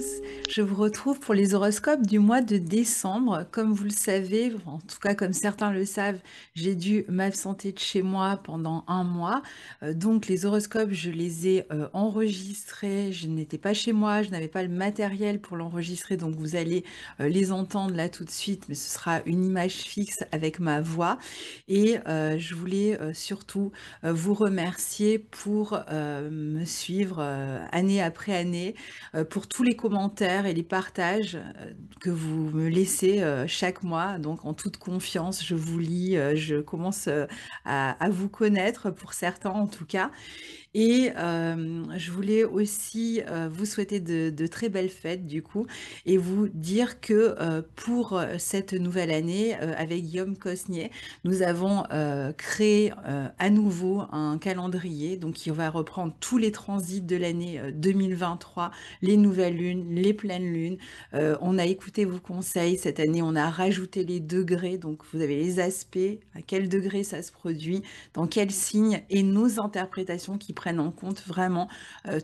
tous, je vous retrouve pour les horoscopes du mois de décembre. Comme vous le savez, en tout cas comme certains le savent, j'ai dû m'absenter de chez moi pendant un mois. Donc les horoscopes, je les ai enregistrés. Je n'étais pas chez moi, je n'avais pas le matériel pour l'enregistrer, donc vous allez les entendre là tout de suite, mais ce sera une image fixe avec ma voix. Et je voulais surtout vous remercier pour me suivre année après année, pour tous les commentaires et les partages que vous me laissez chaque mois. Donc en toute confiance, je vous lis, je commence à vous connaître, pour certains en tout cas. Et je voulais aussi vous souhaiter de très belles fêtes du coup et vous dire que pour cette nouvelle année, avec Guillaume Cosnier, nous avons créé à nouveau un calendrier donc qui va reprendre tous les transits de l'année 2023, les nouvelles lunes, les pleines lunes. On a écouté vos conseils cette année, on a rajouté les degrés, donc vous avez les aspects, à quel degré ça se produit, dans quel signe, et nos interprétations qui prennent en compte vraiment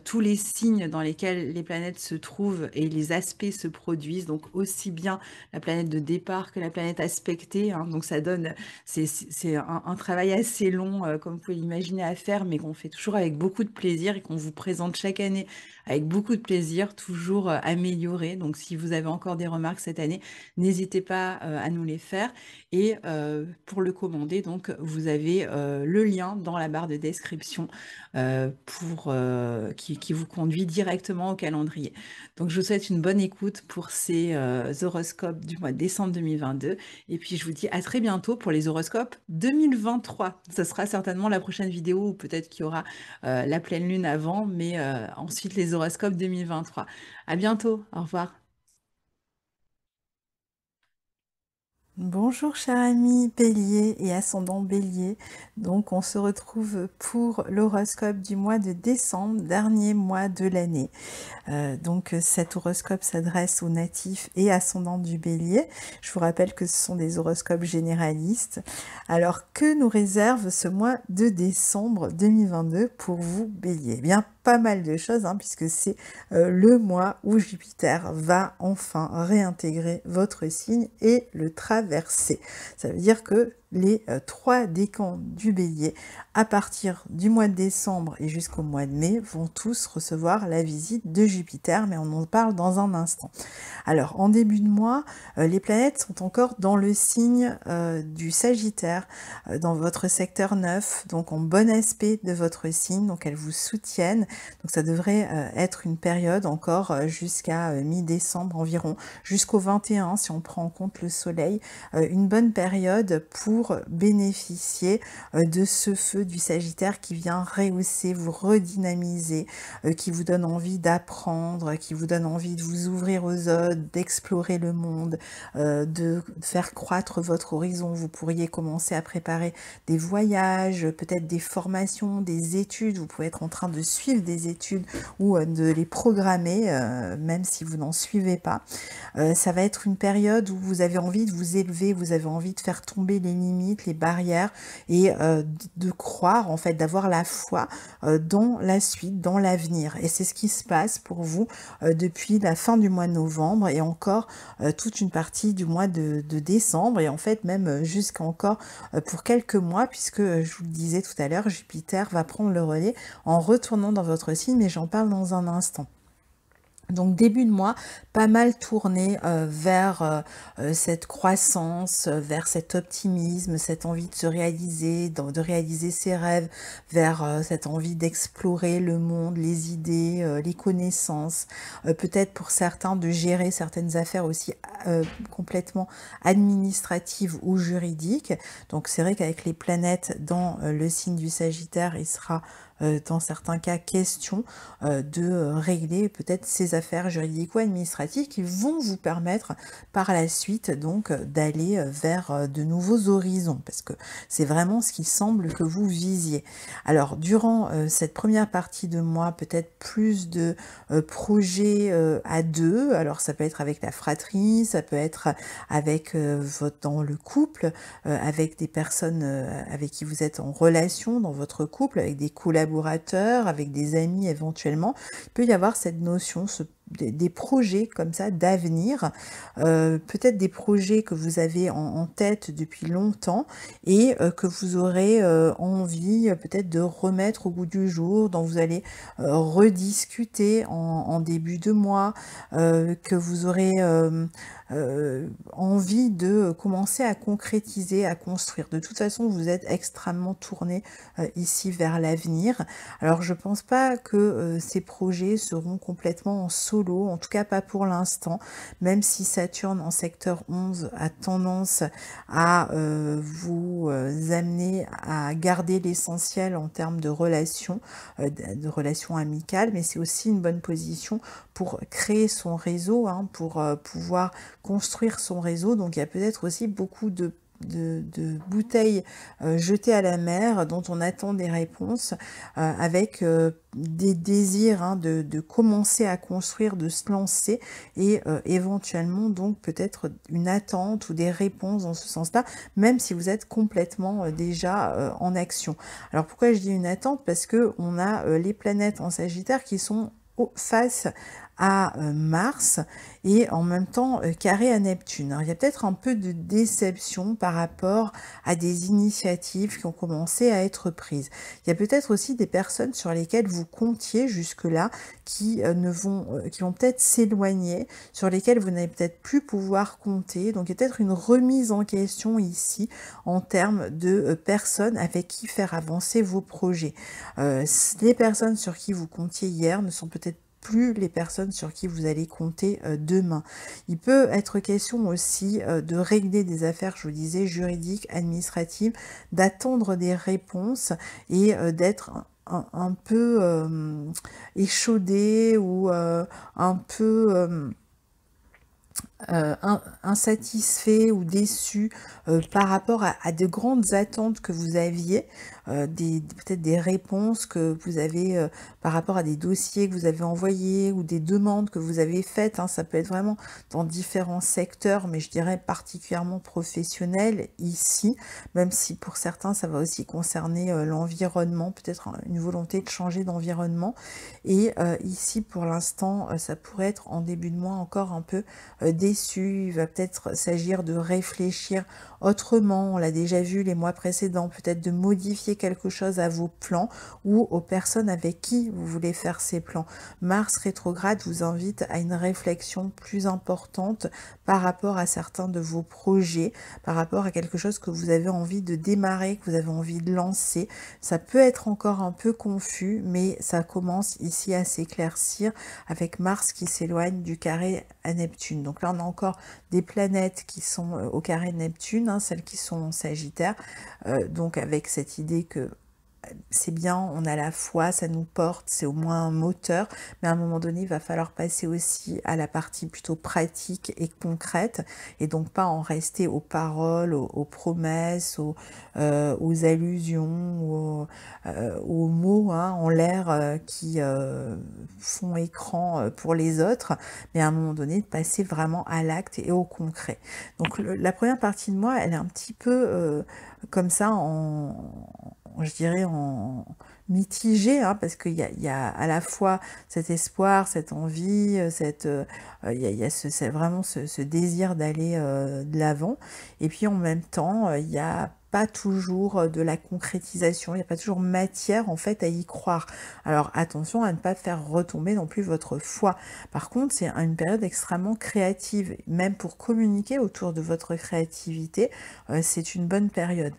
tous les signes dans lesquels les planètes se trouvent et les aspects se produisent, donc aussi bien la planète de départ que la planète aspectée, hein. Donc ça donne, c'est un travail assez long, comme vous pouvez l'imaginer, à faire, mais qu'on fait toujours avec beaucoup de plaisir et qu'on vous présente chaque année avec beaucoup de plaisir, toujours amélioré. Donc si vous avez encore des remarques cette année, n'hésitez pas à nous les faire. Et pour le commander, donc, vous avez le lien dans la barre de description qui vous conduit directement au calendrier. Donc, je vous souhaite une bonne écoute pour ces horoscopes du mois de décembre 2022. Et puis, je vous dis à très bientôt pour les horoscopes 2023. Ce sera certainement la prochaine vidéo, ou peut-être qu'il y aura la pleine lune avant, mais ensuite les horoscopes 2023. À bientôt. Au revoir. Bonjour cher ami Bélier et ascendant Bélier, donc on se retrouve pour l'horoscope du mois de décembre, dernier mois de l'année. Donc cet horoscope s'adresse aux natifs et ascendants du Bélier. Je vous rappelle que ce sont des horoscopes généralistes. Alors que nous réserve ce mois de décembre 2022 pour vous Bélier? Eh bien, pas mal de choses, hein, puisque c'est le mois où Jupiter va enfin réintégrer votre signe et le traverser. Ça veut dire que les trois décans du Bélier, à partir du mois de décembre et jusqu'au mois de mai, vont tous recevoir la visite de Jupiter, mais on en parle dans un instant. Alors, en début de mois, les planètes sont encore dans le signe du Sagittaire, dans votre secteur 9, donc en bon aspect de votre signe, donc elles vous soutiennent. Donc ça devrait être une période encore jusqu'à mi-décembre environ, jusqu'au 21 si on prend en compte le soleil, une bonne période pour bénéficier de ce feu du Sagittaire qui vient rehausser, vous redynamiser, qui vous donne envie d'apprendre, qui vous donne envie de vous ouvrir aux autres, d'explorer le monde, de faire croître votre horizon. Vous pourriez commencer à préparer des voyages, peut-être des formations, des études. Vous pouvez être en train de suivre des études ou de les programmer, même si vous n'en suivez pas. Ça va être une période où vous avez envie de vous élever, vous avez envie de faire tomber les limites, les barrières et de croire, en fait, d'avoir la foi dans la suite, dans l'avenir. Et c'est ce qui se passe pour vous depuis la fin du mois de novembre et encore toute une partie du mois de décembre et en fait même jusqu'à encore pour quelques mois, puisque je vous le disais tout à l'heure, Jupiter va prendre le relais en retournant dans votre signe, mais j'en parle dans un instant. Donc début de mois, pas mal tourné vers cette croissance, vers cet optimisme, cette envie de se réaliser, de réaliser ses rêves, vers cette envie d'explorer le monde, les idées, les connaissances, peut-être pour certains de gérer certaines affaires aussi complètement administratives ou juridiques. Donc c'est vrai qu'avec les planètes dans le signe du Sagittaire, il sera dans certains cas question de régler peut-être ces affaires juridiques ou administratives qui vont vous permettre par la suite donc d'aller vers de nouveaux horizons, parce que c'est vraiment ce qui semble que vous visiez. Alors durant cette première partie de mois, peut-être plus de projets à deux, alors ça peut être avec la fratrie, ça peut être avec dans le couple, avec des personnes avec qui vous êtes en relation dans votre couple, avec des collaborateurs, avec des amis éventuellement. Il peut y avoir cette notion, des projets comme ça d'avenir, peut-être des projets que vous avez en tête depuis longtemps et que vous aurez envie peut-être de remettre au goût du jour, dont vous allez rediscuter en début de mois, que vous aurez envie de commencer à concrétiser, à construire. De toute façon, vous êtes extrêmement tourné ici vers l'avenir. Alors, je pense pas que ces projets seront complètement en solo, en tout cas pas pour l'instant, même si Saturne en secteur 11 a tendance à vous amener à garder l'essentiel en termes de relations amicales, mais c'est aussi une bonne position pour créer son réseau, hein, pour pouvoir construire son réseau. Donc il y a peut-être aussi beaucoup de bouteilles jetées à la mer dont on attend des réponses avec des désirs, hein, de commencer à construire, de se lancer et éventuellement donc peut-être une attente ou des réponses dans ce sens-là, même si vous êtes complètement déjà en action. Alors pourquoi je dis une attente? Parce que on a les planètes en Sagittaire qui sont face à Mars et en même temps carré à Neptune. Alors, il y a peut-être un peu de déception par rapport à des initiatives qui ont commencé à être prises. Il y a peut-être aussi des personnes sur lesquelles vous comptiez jusque-là qui vont peut-être s'éloigner, sur lesquelles vous n'allez peut-être plus pouvoir compter. Donc il y a peut-être une remise en question ici en termes de personnes avec qui faire avancer vos projets. Les personnes sur qui vous comptiez hier ne sont peut-être plus les personnes sur qui vous allez compter demain. Il peut être question aussi de régler des affaires, je vous disais, juridiques, administratives, d'attendre des réponses et d'être un peu échaudé ou un peu insatisfait ou déçu par rapport à de grandes attentes que vous aviez, peut-être des réponses que vous avez par rapport à des dossiers que vous avez envoyés ou des demandes que vous avez faites, hein. Ça peut être vraiment dans différents secteurs, mais je dirais particulièrement professionnels ici, même si pour certains ça va aussi concerner l'environnement, peut-être une volonté de changer d'environnement. Et ici pour l'instant ça pourrait être en début de mois encore un peu déçu. Il va peut-être s'agir de réfléchir autrement, on l'a déjà vu les mois précédents, peut-être de modifier quelque chose à vos plans ou aux personnes avec qui vous voulez faire ces plans. Mars rétrograde vous invite à une réflexion plus importante par rapport à certains de vos projets, par rapport à quelque chose que vous avez envie de démarrer, que vous avez envie de lancer. Ça peut être encore un peu confus, mais ça commence ici à s'éclaircir avec Mars qui s'éloigne du carré à Neptune. Donc là, on a encore des planètes qui sont au carré de Neptune, hein, celles qui sont en Sagittaire, donc avec cette idée que c'est bien, on a la foi, ça nous porte, c'est au moins un moteur, mais à un moment donné, il va falloir passer aussi à la partie plutôt pratique et concrète, et donc pas en rester aux paroles, aux promesses, aux allusions, aux mots, hein, en l'air qui font écran pour les autres, mais à un moment donné, de passer vraiment à l'acte et au concret. Donc la première partie de moi, elle est un petit peu comme ça je dirais en mitigé, hein, parce qu'il y a à la fois cet espoir, cette envie, il y a c'est vraiment ce désir d'aller de l'avant, et puis en même temps, il y a pas toujours de la concrétisation, il n'y a pas toujours matière en fait à y croire. Alors attention à ne pas faire retomber non plus votre foi. Par contre, c'est une période extrêmement créative, même pour communiquer autour de votre créativité, c'est une bonne période.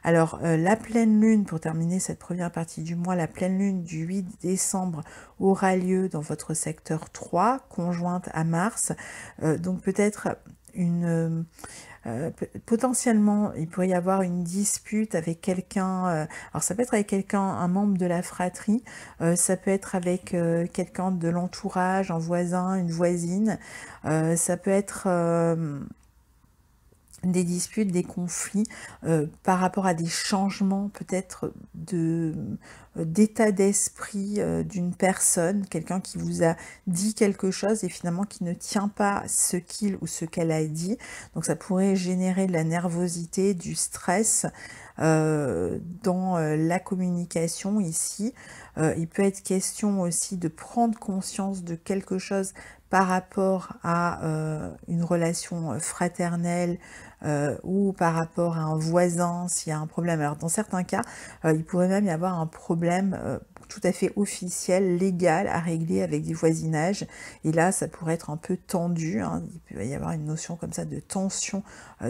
Alors la pleine lune, pour terminer cette première partie du mois, la pleine lune du 8 décembre aura lieu dans votre secteur 3, conjointe à Mars, donc peut-être une... potentiellement, il pourrait y avoir une dispute avec quelqu'un, alors ça peut être avec quelqu'un, un membre de la fratrie, ça peut être avec quelqu'un de l'entourage, un voisin, une voisine, ça peut être des disputes, des conflits par rapport à des changements peut-être d'état d'esprit d'une personne, quelqu'un qui vous a dit quelque chose et finalement qui ne tient pas ce qu'il ou ce qu'elle a dit. Donc ça pourrait générer de la nervosité, du stress, dans la communication ici. Il peut être question aussi de prendre conscience de quelque chose par rapport à une relation fraternelle ou par rapport à un voisin s'il y a un problème. Alors dans certains cas, il pourrait même y avoir un problème tout à fait officiel, légal à régler avec des voisinages. Et là, ça pourrait être un peu tendu, hein. Il peut y avoir une notion comme ça de tension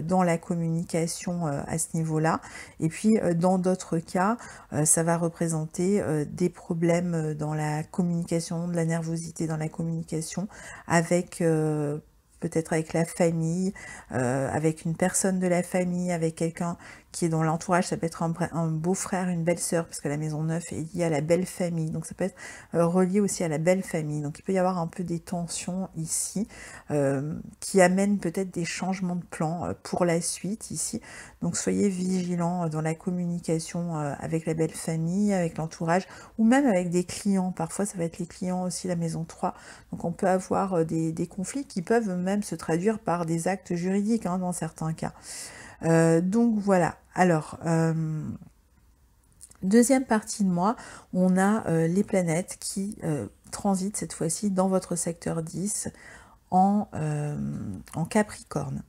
dans la communication à ce niveau-là. Et puis, dans d'autres cas, ça va représenter des problèmes dans la communication, de la nervosité dans la communication, avec peut-être avec la famille, avec une personne de la famille, avec quelqu'un qui est dans l'entourage. Ça peut être un beau-frère, une belle-sœur, parce que la maison 9 est liée à la belle famille, donc ça peut être relié aussi à la belle famille. Donc il peut y avoir un peu des tensions ici, qui amènent peut-être des changements de plan pour la suite ici. Donc soyez vigilants dans la communication avec la belle famille, avec l'entourage, ou même avec des clients. Parfois ça va être les clients aussi, la maison 3. Donc on peut avoir des conflits qui peuvent même se traduire par des actes juridiques, hein, dans certains cas. Donc voilà. Alors, deuxième partie de mois, on a les planètes qui transitent cette fois-ci dans votre secteur 10 en Capricorne.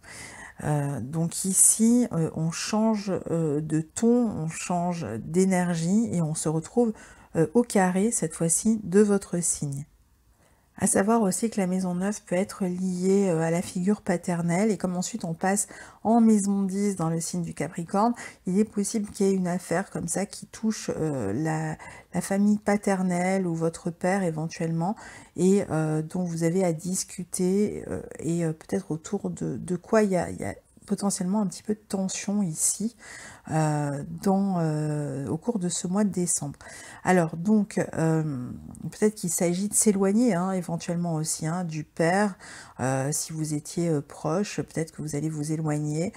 Donc ici, on change de ton, on change d'énergie et on se retrouve au carré cette fois-ci de votre signe. À savoir aussi que la maison 9 peut être liée à la figure paternelle, et comme ensuite on passe en maison 10 dans le signe du Capricorne, il est possible qu'il y ait une affaire comme ça qui touche la famille paternelle ou votre père éventuellement, et dont vous avez à discuter, et peut-être autour de quoi il y a potentiellement un petit peu de tension ici au cours de ce mois de décembre. Alors donc peut-être qu'il s'agit de s'éloigner, hein, éventuellement aussi, hein, du père. Si vous étiez proche, peut-être que vous allez vous éloigner,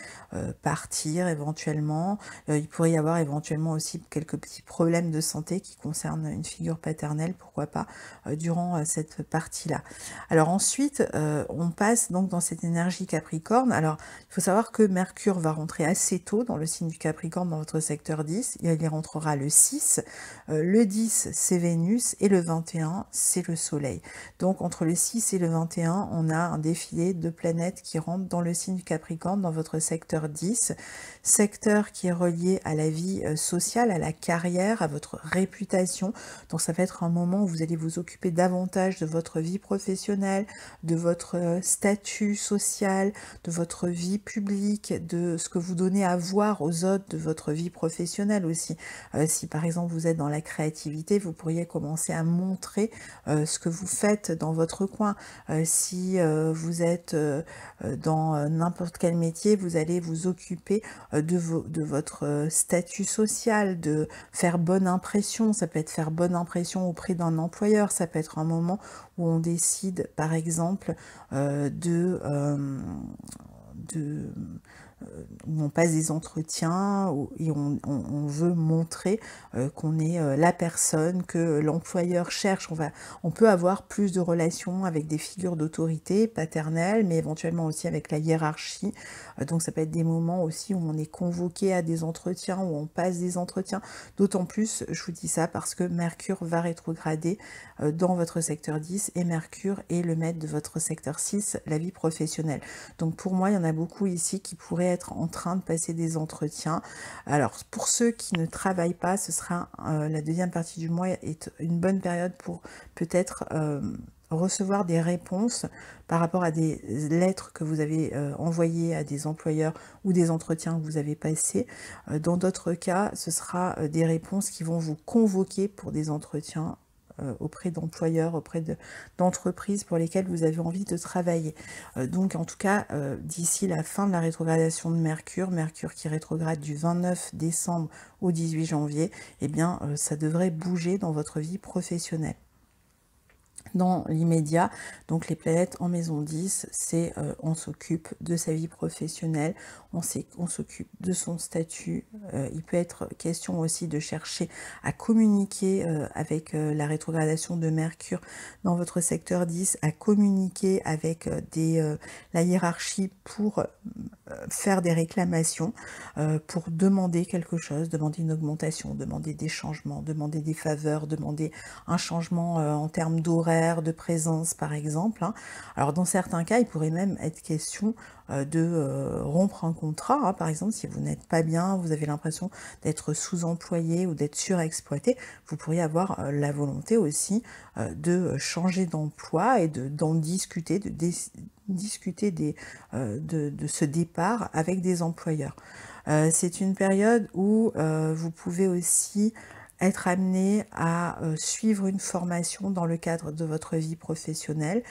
partir éventuellement. Il pourrait y avoir éventuellement aussi quelques petits problèmes de santé qui concernent une figure paternelle, pourquoi pas, durant cette partie-là. Alors ensuite, on passe donc dans cette énergie Capricorne. Alors il faut savoir que Mercure va rentrer assez tôt dans le signe du Capricorne, dans votre secteur 10. Il y rentrera le 6. Le 10, c'est Vénus, et le 21, c'est le Soleil. Donc entre le 6 et le 21, on a un défilé de planètes qui rentrent dans le signe du Capricorne, dans votre secteur 10. Secteur qui est relié à la vie sociale, à la carrière, à votre réputation. Donc ça va être un moment où vous allez vous occuper davantage de votre vie professionnelle, de votre statut social, de votre vie publique, de ce que vous donnez à voir aux autres, de votre vie professionnelle aussi. Si par exemple vous êtes dans la créativité, vous pourriez commencer à montrer ce que vous faites dans votre coin. Si vous êtes dans n'importe quel métier, vous allez vous occuper de votre statut social, de faire bonne impression. Ça peut être faire bonne impression auprès d'un employeur, ça peut être un moment où on décide par exemple où on passe des entretiens et on veut montrer qu'on est la personne que l'employeur cherche. On peut avoir plus de relations avec des figures d'autorité paternelle, mais éventuellement aussi avec la hiérarchie. Donc ça peut être des moments aussi où on est convoqué à des entretiens, où on passe des entretiens. D'autant plus, je vous dis ça parce que Mercure va rétrograder dans votre secteur 10, et Mercure est le maître de votre secteur 6, la vie professionnelle. Donc pour moi, il y en a beaucoup ici qui pourraient être en train de passer des entretiens. Alors pour ceux qui ne travaillent pas, ce sera la deuxième partie du mois est une bonne période pour peut-être recevoir des réponses par rapport à des lettres que vous avez envoyées à des employeurs ou des entretiens que vous avez passés. Dans d'autres cas, ce sera des réponses qui vont vous convoquer pour des entretiens auprès d'employeurs, auprès d'entreprises pour lesquelles vous avez envie de travailler. Donc en tout cas, d'ici la fin de la rétrogradation de Mercure, Mercure qui rétrograde du 29 décembre au 18 janvier, eh bien ça devrait bouger dans votre vie professionnelle. Dans l'immédiat, donc les planètes en maison 10, c'est on s'occupe de sa vie professionnelle, on s'occupe de son statut. Il peut être question aussi de chercher à communiquer avec la rétrogradation de Mercure dans votre secteur 10, à communiquer avec la hiérarchie pour faire des réclamations pour demander quelque chose, demander une augmentation, demander des changements, demander des faveurs, demander un changement en termes d'horaire, de présence par exemple, hein. Alors dans certains cas, il pourrait même être question de rompre un contrat, hein. Par exemple, si vous n'êtes pas bien, vous avez l'impression d'être sous-employé ou d'être surexploité, vous pourriez avoir la volonté aussi de changer d'emploi et d'en discuter, discuter de ce départ avec des employeurs. C'est une période où vous pouvez aussi être amené à suivre une formation dans le cadre de votre vie professionnelle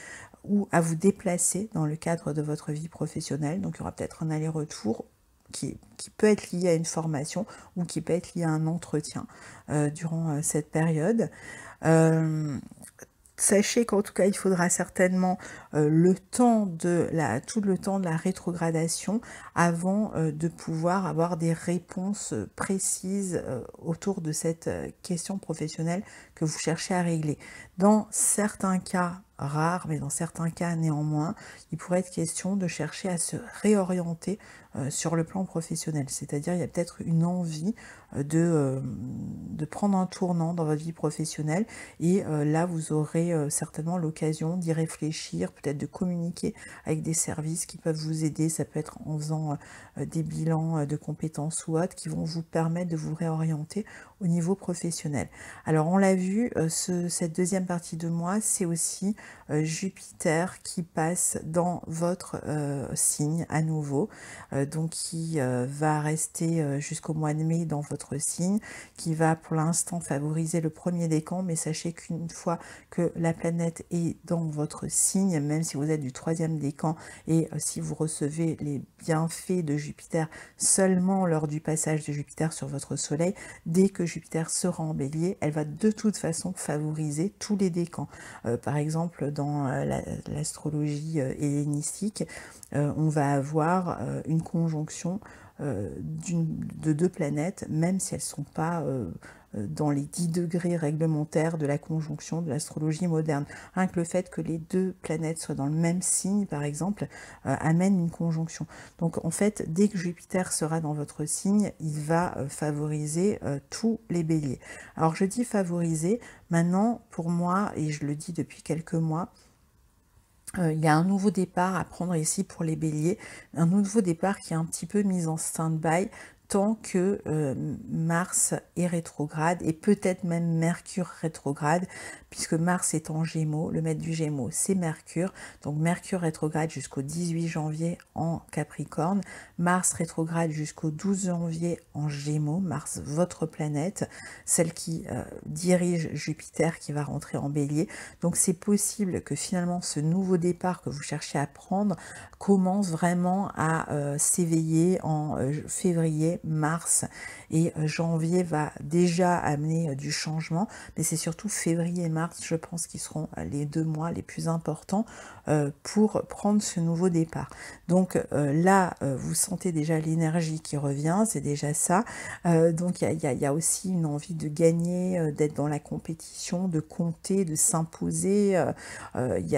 ou à vous déplacer dans le cadre de votre vie professionnelle. Donc il y aura peut-être un aller-retour qui peut être lié à une formation ou qui peut être lié à un entretien durant cette période. Sachez qu'en tout cas, il faudra certainement tout le temps de la rétrogradation avant de pouvoir avoir des réponses précises autour de cette question professionnelle que vous cherchez à régler. Dans certains cas rares, mais dans certains cas néanmoins, il pourrait être question de chercher à se réorienter sur le plan professionnel. C'est-à-dire, il y a peut-être une envie de prendre un tournant dans votre vie professionnelle et là, vous aurez certainement l'occasion d'y réfléchir, peut-être de communiquer avec des services qui peuvent vous aider. Ça peut être en faisant des bilans de compétences ou autres qui vont vous permettre de vous réorienter au niveau professionnel. Alors, on l'a vu, cette deuxième partie de mois, c'est aussi Jupiter qui passe dans votre signe à nouveau, donc qui va rester jusqu'au mois de mai dans votre signe, qui va pour l'instant favoriser le premier décan, mais sachez qu'une fois que la planète est dans votre signe, même si vous êtes du troisième décan et si vous recevez les bienfaits de Jupiter seulement lors du passage de Jupiter sur votre soleil, dès que Jupiter sera en bélier, elle va de toute façon favoriser tous les décans. Par exemple, dans l'astrologie hellénistique, on va avoir une conjonction de deux planètes, même si elles ne sont pas dans les 10 degrés réglementaires de la conjonction de l'astrologie moderne. Rien que le fait que les deux planètes soient dans le même signe, par exemple, amène une conjonction. Donc en fait, dès que Jupiter sera dans votre signe, il va favoriser tous les béliers. Alors je dis favoriser, maintenant pour moi, et je le dis depuis quelques mois, il y a un nouveau départ à prendre ici pour les béliers, un nouveau départ qui est un petit peu mis en stand-by tant que Mars est rétrograde et peut-être même Mercure rétrograde, puisque Mars est en Gémeaux, le maître du Gémeaux c'est Mercure, donc Mercure rétrograde jusqu'au 18 janvier en Capricorne, Mars rétrograde jusqu'au 12 janvier en Gémeaux, Mars votre planète, celle qui dirige Jupiter qui va rentrer en Bélier, donc c'est possible que finalement ce nouveau départ que vous cherchez à prendre commence vraiment à s'éveiller en février, mars et janvier va déjà amener du changement, mais c'est surtout février et mars, je pense, qui seront les 2 mois les plus importants pour prendre ce nouveau départ. Donc là, vous sentez déjà l'énergie qui revient, c'est déjà ça. Donc il y a aussi une envie de gagner, d'être dans la compétition, de compter, de s'imposer. Il y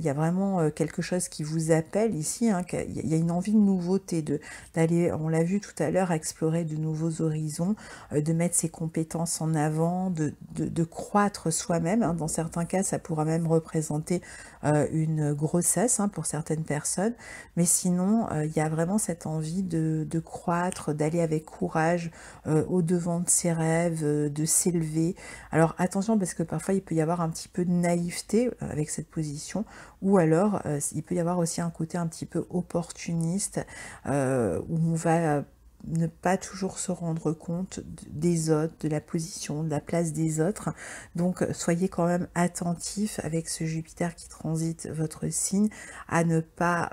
a vraiment quelque chose qui vous appelle ici, hein, il y a une envie de nouveauté, d'aller, on l'a vu tout à l'heure, explorer de nouveaux horizons, de mettre ses compétences en avant, de croître soi-même, hein. Dans certains cas, ça pourra même représenter une grossesse, hein, pour certaines personnes, mais sinon, il y a vraiment cette envie de croître, d'aller avec courage au-devant de ses rêves, de s'élever. Alors attention, parce que parfois, il peut y avoir un petit peu de naïveté avec cette position, ou alors, il peut y avoir aussi un côté un petit peu opportuniste, où on va ne pas toujours se rendre compte des autres, de la position, de la place des autres. Donc soyez quand même attentifs avec ce Jupiter qui transite votre signe à ne pas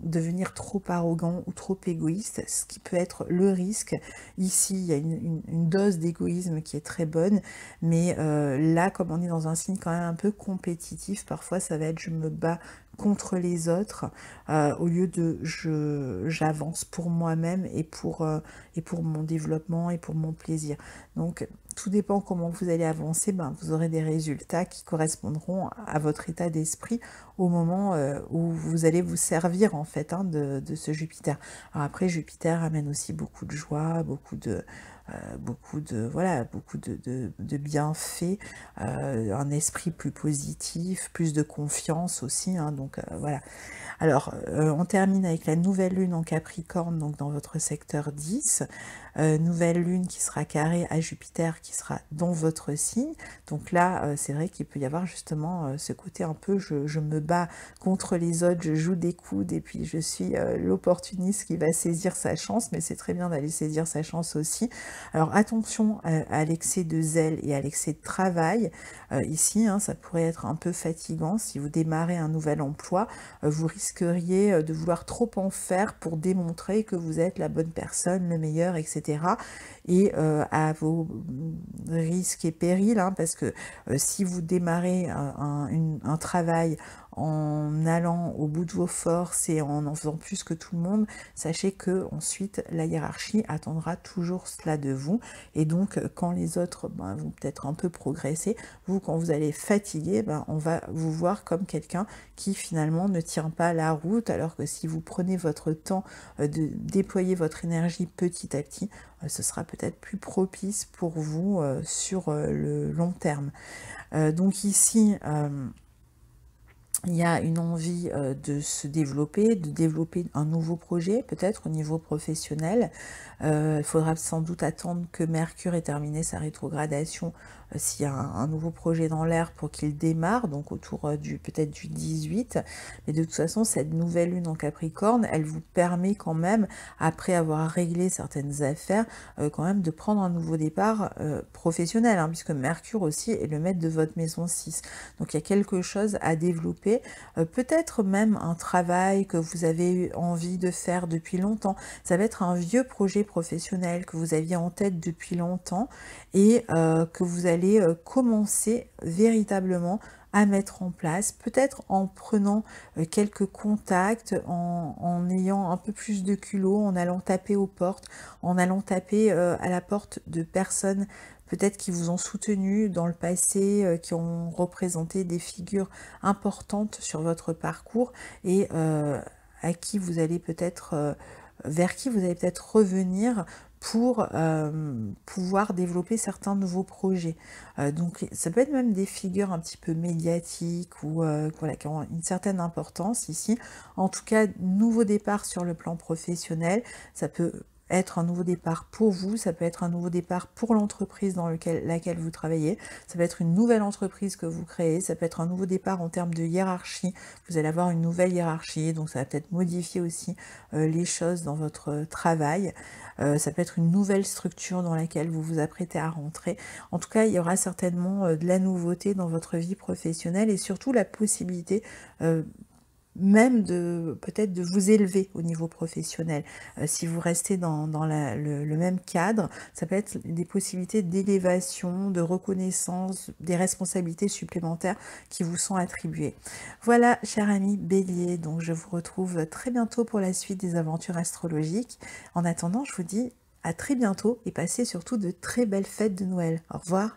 devenir trop arrogant ou trop égoïste, ce qui peut être le risque. Ici, il y a une dose d'égoïsme qui est très bonne, mais là, comme on est dans un signe quand même un peu compétitif, parfois ça va être je me bats contre les autres au lieu de j'avance pour moi-même et pour mon développement et pour mon plaisir. Donc tout dépend comment vous allez avancer, ben, vous aurez des résultats qui correspondront à votre état d'esprit au moment où vous allez vous servir en fait hein, de ce Jupiter. Alors après, Jupiter amène aussi beaucoup de joie, beaucoup de bienfaits, un esprit plus positif, plus de confiance aussi, hein, donc voilà. Alors, on termine avec la nouvelle lune en Capricorne, donc dans votre secteur 10. Nouvelle lune qui sera carrée à Jupiter, qui sera dans votre signe. Donc là, c'est vrai qu'il peut y avoir justement ce côté un peu, je me bats contre les autres, je joue des coudes, et puis je suis l'opportuniste qui va saisir sa chance, mais c'est très bien d'aller saisir sa chance aussi. Alors attention à l'excès de zèle et à l'excès de travail. Ici, hein, ça pourrait être un peu fatigant si vous démarrez un nouvel emploi. Vous risqueriez de vouloir trop en faire pour démontrer que vous êtes la bonne personne, le meilleur, etc. Et à vos risques et périls, hein, parce que si vous démarrez un travail en allant au bout de vos forces et en faisant plus que tout le monde, sachez que ensuite la hiérarchie attendra toujours cela de vous, et donc quand les autres vont peut-être un peu progresser, vous, quand vous allez fatiguer, on va vous voir comme quelqu'un qui finalement ne tient pas la route, alors que si vous prenez votre temps de déployer votre énergie petit à petit, ce sera peut-être plus propice pour vous sur le long terme. Donc ici, il y a une envie de se développer, de développer un nouveau projet, peut-être au niveau professionnel. Il faudra sans doute attendre que Mercure ait terminé sa rétrogradation s'il y a un nouveau projet dans l'air pour qu'il démarre, donc autour peut-être du 18. Mais de toute façon, cette nouvelle lune en Capricorne, elle vous permet quand même, après avoir réglé certaines affaires, quand même de prendre un nouveau départ professionnel, hein, puisque Mercure aussi est le maître de votre maison 6. Donc il y a quelque chose à développer, peut-être même un travail que vous avez eu envie de faire depuis longtemps. Ça va être un vieux projet professionnel que vous aviez en tête depuis longtemps et que vous allez commencer véritablement à mettre en place, peut-être en prenant quelques contacts, en ayant un peu plus de culot, en allant taper aux portes, en allant taper à la porte de personnes peut-être qui vous ont soutenu dans le passé, qui ont représenté des figures importantes sur votre parcours et à qui vous allez peut-être vers qui vous allez peut-être revenir pour pouvoir développer certains nouveaux projets. Donc ça peut être même des figures un petit peu médiatiques ou voilà, qui ont une certaine importance ici. En tout cas, nouveau départ sur le plan professionnel, ça peut être un nouveau départ pour vous, ça peut être un nouveau départ pour l'entreprise dans laquelle vous travaillez, ça peut être une nouvelle entreprise que vous créez, ça peut être un nouveau départ en termes de hiérarchie, vous allez avoir une nouvelle hiérarchie, donc ça va peut-être modifier aussi les choses dans votre travail, ça peut être une nouvelle structure dans laquelle vous vous apprêtez à rentrer. En tout cas, il y aura certainement de la nouveauté dans votre vie professionnelle et surtout la possibilité même peut-être de vous élever au niveau professionnel. Si vous restez dans le même cadre, ça peut être des possibilités d'élévation, de reconnaissance, des responsabilités supplémentaires qui vous sont attribuées. Voilà, chers amis Bélier, donc je vous retrouve très bientôt pour la suite des aventures astrologiques. En attendant, je vous dis à très bientôt et passez surtout de très belles fêtes de Noël. Au revoir.